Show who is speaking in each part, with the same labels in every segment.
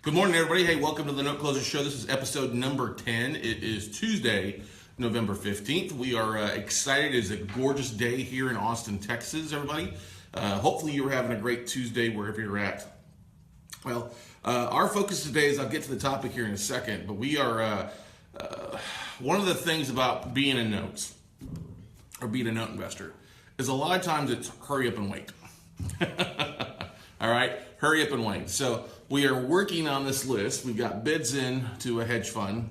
Speaker 1: Good morning, everybody. Hey, welcome to the Note Closer Show. This is episode number 10. It is Tuesday, November 15th. We are excited. It's a gorgeous day here in Austin, Texas, everybody. Hopefully you're having a great Tuesday wherever you're at. Well, our focus today is, I'll get to the topic here in a second, but we are, one of the things about being in notes, or being a note investor, is a lot of times it's hurry up and wait. All right, hurry up and wait. So we are working on this list. We've got bids in to a hedge fund.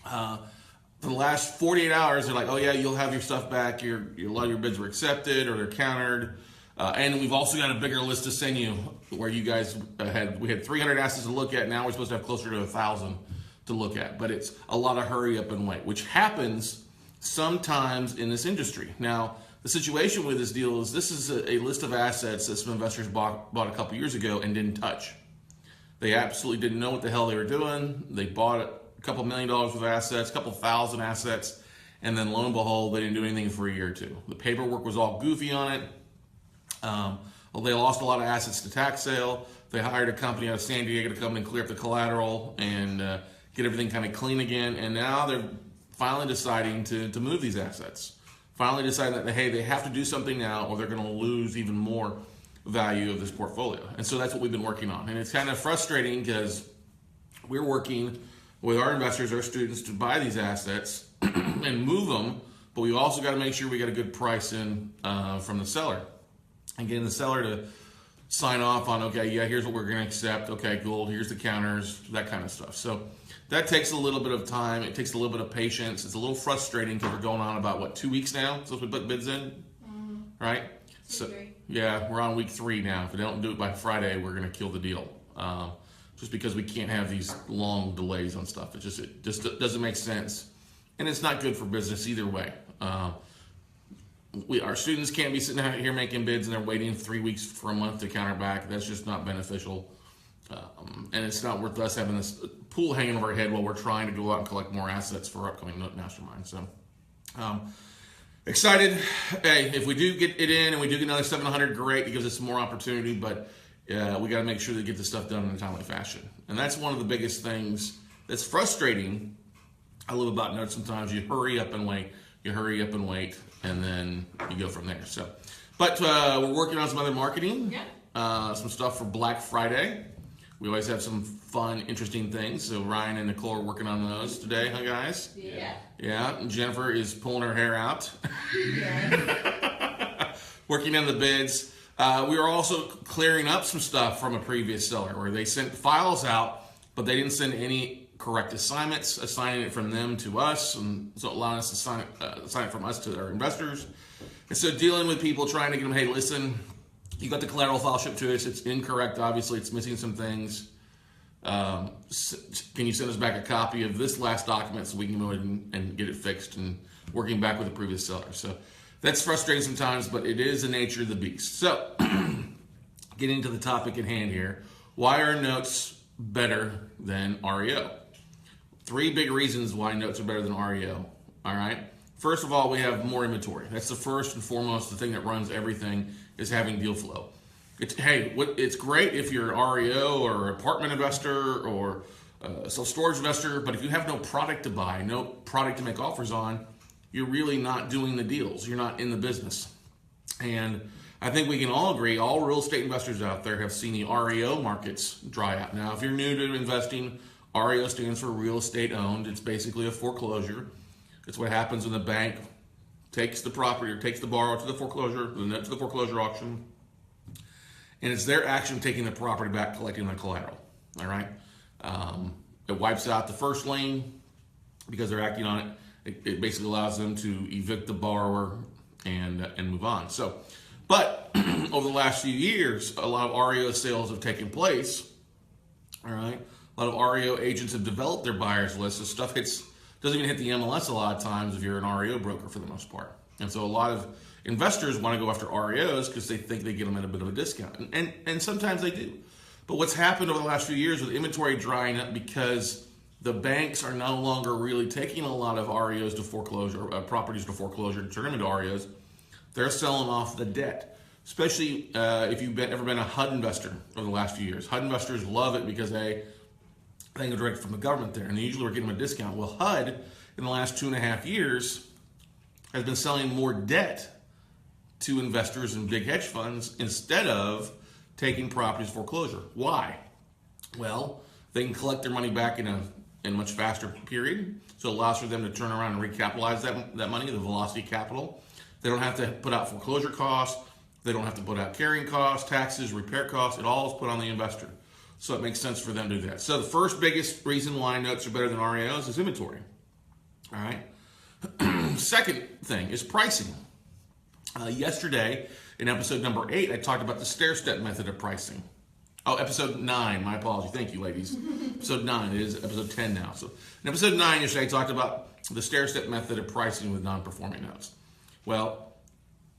Speaker 1: For the last 48 hours, they're like, oh yeah, you'll have your stuff back. A lot of your bids were accepted or they're countered. And we've also got a bigger list to send you where you guys we had 300 assets to look at. Now we're supposed to have closer to 1,000 to look at. But it's a lot of hurry up and wait, which happens sometimes in this industry. Now, the situation with this deal is this is a list of assets that some investors bought a couple years ago and didn't touch. They absolutely didn't know what the hell they were doing. They bought a couple $1 million worth of assets, a couple thousand assets, and then lo and behold, they didn't do anything for a year or two. The paperwork was all goofy on it. They lost a lot of assets to tax sale. They hired a company out of San Diego to come in and clear up the collateral and get everything kind of clean again. And now they're finally deciding to move these assets. Finally deciding that, hey, they have to do something now or they're going to lose even more value of this portfolio. And so that's what we've been working on. And it's kind of frustrating because we're working with our investors, our students, to buy these assets and move them, but we also got to make sure we got a good price in from the seller. And getting the seller to sign off on, okay, yeah, here's what we're going to accept. Okay, cool. Here's the counters, that kind of stuff. So that takes a little bit of time. It takes a little bit of patience. It's a little frustrating because we're going on about, 2 weeks now since we put bids in, right? So yeah, we're on week 3 now. If we don't do it by Friday, we're going to kill the deal. Just because we can't have these long delays on stuff. It just doesn't make sense. And it's not good for business either way. Our students can't be sitting out here making bids and they're waiting 3 weeks for a month to counter back. That's just not beneficial. And it's not worth us having this pool hanging over our head while we're trying to go out and collect more assets for our upcoming Note Mastermind. So excited. Hey, if we do get it in and we do get another 700, great. It gives us some more opportunity, but we got to make sure to get this stuff done in a timely fashion. And that's one of the biggest things that's frustrating. I love about notes sometimes. You hurry up and wait. You hurry up and wait, and then you go from there. So, but we're working on some other marketing, some stuff for Black Friday. We always have some fun, interesting things. So Ryan and Nicole are working on those today, huh, guys? Yeah. Yeah. And Jennifer is pulling her hair out. Yeah. Working on the bids. We are also clearing up some stuff from a previous seller where they sent files out, but they didn't send any correct assignments, assigning it from them to us, and so allowing us to assign it from us to our investors. And so dealing with people, trying to get them, hey, listen, you got the collateral file shipped to us. It's incorrect. Obviously, it's missing some things. Can you send us back a copy of this last document so we can go ahead and get it fixed, and working back with the previous seller. So that's frustrating sometimes, but it is the nature of the beast. So getting to the topic at hand here, why are notes better than REO? 3 big reasons why notes are better than REO. All right. First of all, we have more inventory. That's the first and foremost. The thing that runs everything is having deal flow. It's great if you're an REO or apartment investor or self-storage investor, but if you have no product to buy, no product to make offers on, you're really not doing the deals. You're not in the business. And I think we can all agree, all real estate investors out there have seen the REO markets dry out. Now, if you're new to investing, REO stands for real estate owned. It's basically a foreclosure. It's what happens when the bank takes the property or takes the borrower to the foreclosure auction. And it's their action taking the property back, collecting the collateral. All right. It wipes out the first lien because they're acting on it. It basically allows them to evict the borrower and move on. So, but over the last few years, a lot of REO sales have taken place. All right. A lot of REO agents have developed their buyers list. So stuff doesn't even hit the MLS a lot of times if you're an REO broker for the most part. And so a lot of investors want to go after REOs because they think they get them at a bit of a discount. And sometimes they do. But what's happened over the last few years with inventory drying up because the banks are no longer really taking a lot of REOs to foreclosure, properties to foreclosure to turn them into REOs, they're selling off the debt. especially if you've ever been a HUD investor over the last few years. HUD investors love it because they go direct from the government there, and they usually are getting them a discount. Well, HUD in the last 2.5 years has been selling more debt to investors and big hedge funds instead of taking properties foreclosure. Why? Well, they can collect their money back in a much faster period, so it allows for them to turn around and recapitalize that money, the velocity capital. They don't have to put out foreclosure costs. They don't have to put out carrying costs, taxes, repair costs. It all is put on the investor. So it makes sense for them to do that. So the first biggest reason why notes are better than REOs is inventory. All right. Second thing is pricing. Yesterday, in episode number 8, I talked about the stair-step method of pricing. Oh, episode 9, my apology. Thank you, ladies. Episode 9, it is episode 10 now. So in episode 9 yesterday, I talked about the stair-step method of pricing with non-performing notes. Well,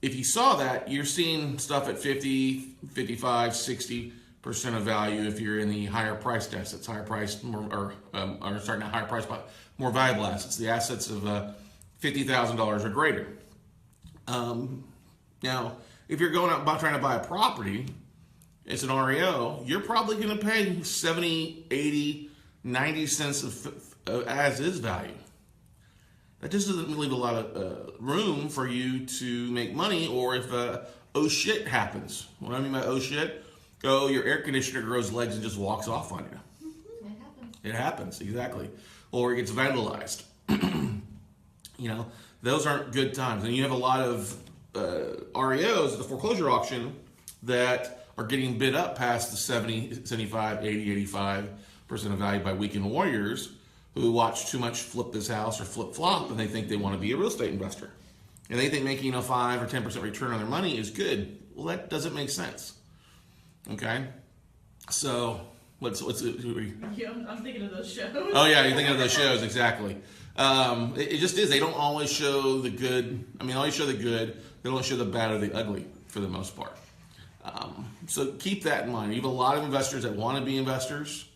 Speaker 1: if you saw that, you're seeing stuff at 50, 55, 60% of value if you're in the higher priced assets, higher priced, or starting at higher price, but more valuable assets, the assets of $50,000 or greater. Now, if you're going out trying to buy a property, it's an REO, you're probably going to pay 70, 80, 90 cents of as-is value. That just doesn't leave a lot of room for you to make money, or if oh shit happens. What I mean by oh shit, your air conditioner grows legs and just walks off on you.
Speaker 2: It happens.
Speaker 1: It happens, exactly. Or it gets vandalized. Those aren't good times. And you have a lot of REOs at the foreclosure auction that are getting bid up past the 70, 75, 80, 85% of value by weekend warriors who watch too much Flip This House or Flip Flop, and they think they want to be a real estate investor. And they think making a 5 or 10% return on their money is good. Well, that doesn't make sense. Okay? So, what's it?
Speaker 2: Yeah, I'm thinking of those shows.
Speaker 1: Oh, yeah, you're thinking of those shows, exactly. It just is. They don't always show the good. They always show the good. They don't show the bad or the ugly for the most part. So keep that in mind. You have a lot of investors that want to be investors.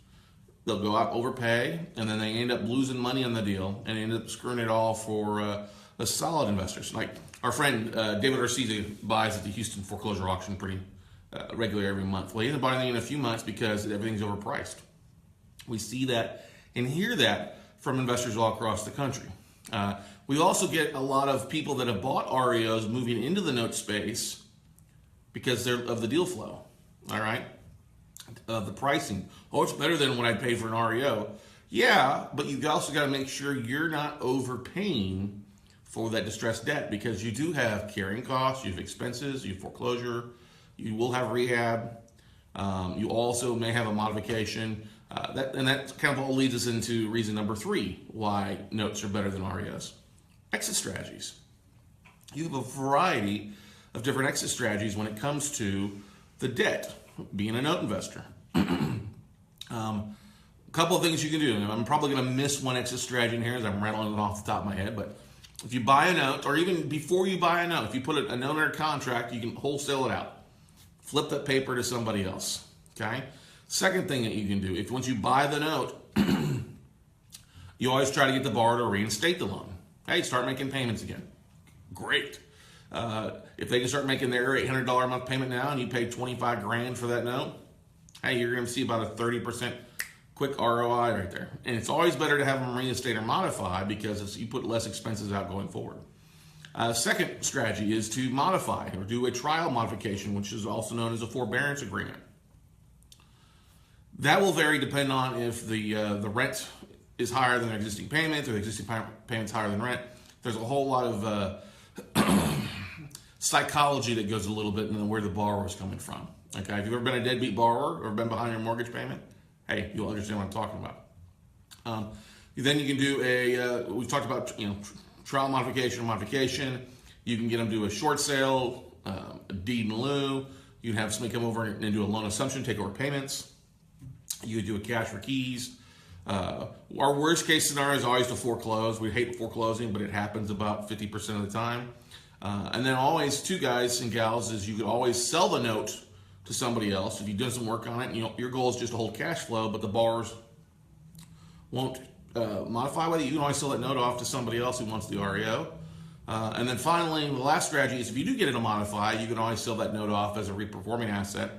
Speaker 1: They'll go out, overpay, and then they end up losing money on the deal and end up screwing it all for the solid investors. Like our friend David Arceza buys at the Houston foreclosure auction pretty regularly every month. Well, he hasn't bought anything in a few months because everything's overpriced. We see that and hear that from investors all across the country. We also get a lot of people that have bought REOs moving into the note space because they're of the deal flow. All right. The pricing. Oh, it's better than what I'd pay for an REO. Yeah, but you've also got to make sure you're not overpaying for that distressed debt, because you do have carrying costs, you have expenses, you have foreclosure, you will have rehab, you also may have a modification. That kind of all leads us into reason number 3 why notes are better than REOs. Exit strategies. You have a variety of different exit strategies when it comes to the debt, being a note investor. A couple of things you can do. I'm probably going to miss one exit strategy in here as I'm rattling it off the top of my head, but if you buy a note, or even before you buy a note, if you put a note under contract, you can wholesale it out. Flip that paper to somebody else, okay? Second thing that you can do, if once you buy the note, you always try to get the borrower to reinstate the loan. Hey, start making payments again. Great. If they can start making their $800 a month payment now and you paid $25,000 for that note, hey, you're going to see about a 30% quick ROI right there. And it's always better to have them reinstate or modify, because you put less expenses out going forward. Second strategy is to modify or do a trial modification, which is also known as a forbearance agreement. That will vary depending on if the rent is higher than the existing payment, or the existing payment's higher than rent. There's a whole lot of psychology that goes a little bit into where the borrower is coming from. Okay, if you've ever been a deadbeat borrower or been behind your mortgage payment, hey, you'll understand what I'm talking about. Then you can do we've talked about trial modification. You can get them to do a short sale, a deed in lieu. You can have somebody come over and do a loan assumption, take over payments. You could do a cash for keys. Our worst case scenario is always to foreclose. We hate foreclosing, but it happens about 50% of the time. And then always, two guys and gals, is you could always sell the note to somebody else if you've done some work on it. Your goal is just to hold cash flow, but the borrowers won't modify with it. You can always sell that note off to somebody else who wants the REO. And then finally, the last strategy is if you do get it to modify, you can always sell that note off as a reperforming asset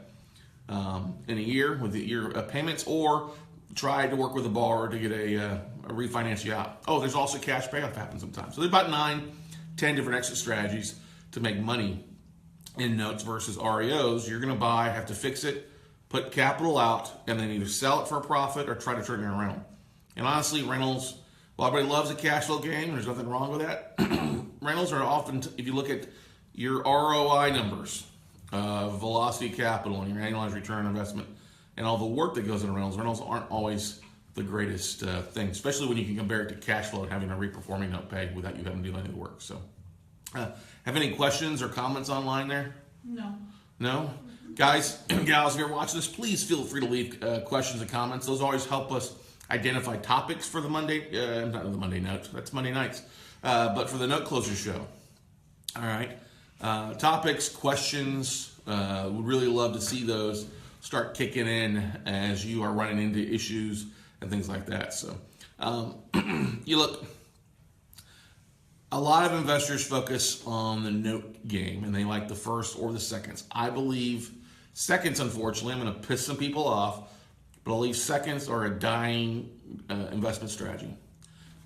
Speaker 1: in a year with the year payments, or try to work with a borrower to get a refinance you out. Oh, there's also cash payoff happens sometimes. So there's about 9-10 different exit strategies to make money in notes versus REOs. You're going to buy, have to fix it, put capital out, and then either sell it for a profit or try to turn it into a rental. And honestly, rentals, well, everybody loves a cash flow game. There's nothing wrong with that. Rentals are often, if you look at your ROI numbers, velocity capital, and your annualized return on investment, and all the work that goes into rentals aren't always the greatest thing, especially when you can compare it to cash flow and having a reperforming note pay without you having to do any of the work. So, have any questions or comments online there?
Speaker 2: No.
Speaker 1: No? Guys and gals, if you're watching this, please feel free to leave questions and comments. Those always help us identify topics for the Monday, not the Monday note, that's Monday nights, but for the Note Closer show. All right. Topics, questions, would really love to see those start kicking in as you are running into issues and things like that. So, you look, a lot of investors focus on the note game and they like the first or the seconds. I believe seconds, unfortunately, I'm going to piss some people off, but I believe seconds are a dying investment strategy.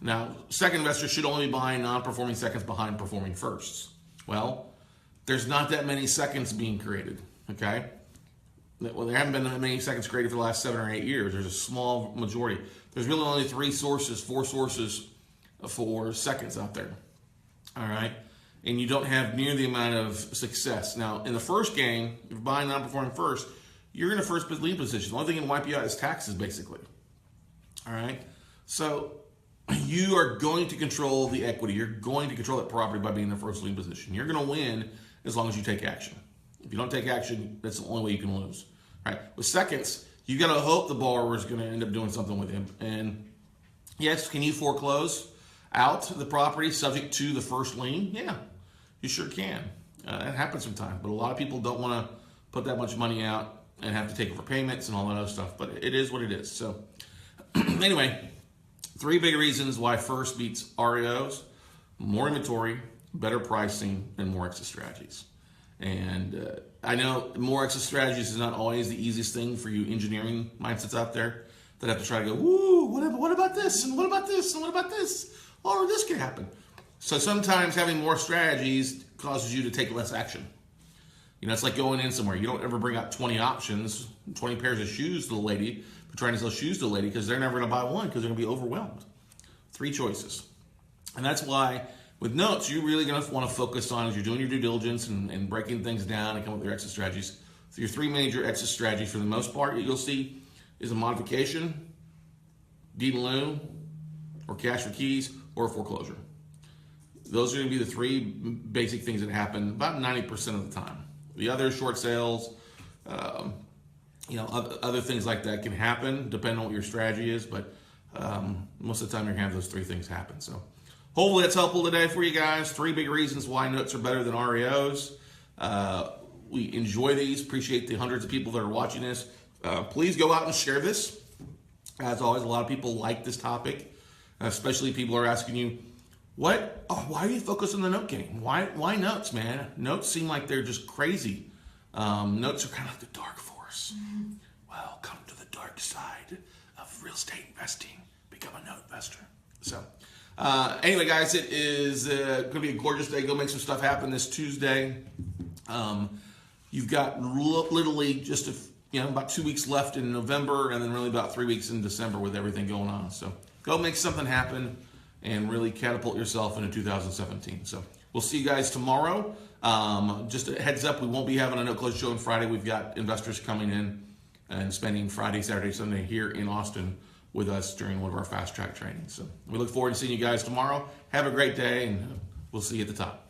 Speaker 1: Now, second investors should only be buying non-performing seconds behind performing firsts. Well, there's not that many seconds being created, okay? Well, there haven't been that many seconds created for the last 7 or 8 years. There's a small majority. There's really only 4 sources for seconds out there, all right? And you don't have near the amount of success. Now, in the first game, if you're buying non-performing first, you're in a first lien position. The only thing that can wipe you out is taxes, basically, all right? So you are going to control the equity. You're going to control that property by being in the first lien position. You're going to win as long as you take action. If you don't take action, that's the only way you can lose. Right? With seconds, you got to hope the borrower is going to end up doing something with him. And yes, can you foreclose out the property subject to the first lien? Yeah, you sure can. It happens sometimes, but a lot of people don't want to put that much money out and have to take over payments and all that other stuff. But it is what it is. So anyway, 3 big reasons why first beats REOs: more inventory, better pricing, and more exit strategies. And I know more exit strategies is not always the easiest thing for you engineering mindsets out there that have to try to go, woo, what about this? And what about this? And what about this? Or this could happen. So sometimes having more strategies causes you to take less action. You know, it's like going in somewhere. You don't ever bring out 20 options, 20 pairs of shoes to the lady, but trying to sell shoes to the lady because they're never going to buy one because they're going to be overwhelmed. 3 choices. And that's why with notes, you're really going to want to focus on, as you're doing your due diligence and breaking things down and come up with your exit strategies. So your 3 major exit strategies for the most part you'll see is a modification, deed in lieu, or cash for keys, or a foreclosure. Those are going to be the 3 basic things that happen about 90% of the time. The other short sales, other things like that can happen depending on what your strategy is, but most of the time you're going to have those 3 things happen. So hopefully that's helpful today for you guys. 3 big reasons why notes are better than REOs. We enjoy these. Appreciate the hundreds of people that are watching this. Please go out and share this. As always, a lot of people like this topic, especially people are asking you, why are you focused on the note game? Why notes, man? Notes seem like they're just crazy. Notes are kind of like the dark force. Well, come to the dark side of real estate investing. Become a note investor. So anyway, guys, it is going to be a gorgeous day. Go make some stuff happen this Tuesday. You've got literally just about 2 weeks left in November, and then really about 3 weeks in December with everything going on. So go make something happen and really catapult yourself into 2017. So we'll see you guys tomorrow. Just a heads up, we won't be having a Note Close show on Friday. We've got investors coming in and spending Friday, Saturday, Sunday here in Austin with us during one of our fast track trainings. So we look forward to seeing you guys tomorrow. Have a great day, and we'll see you at the top.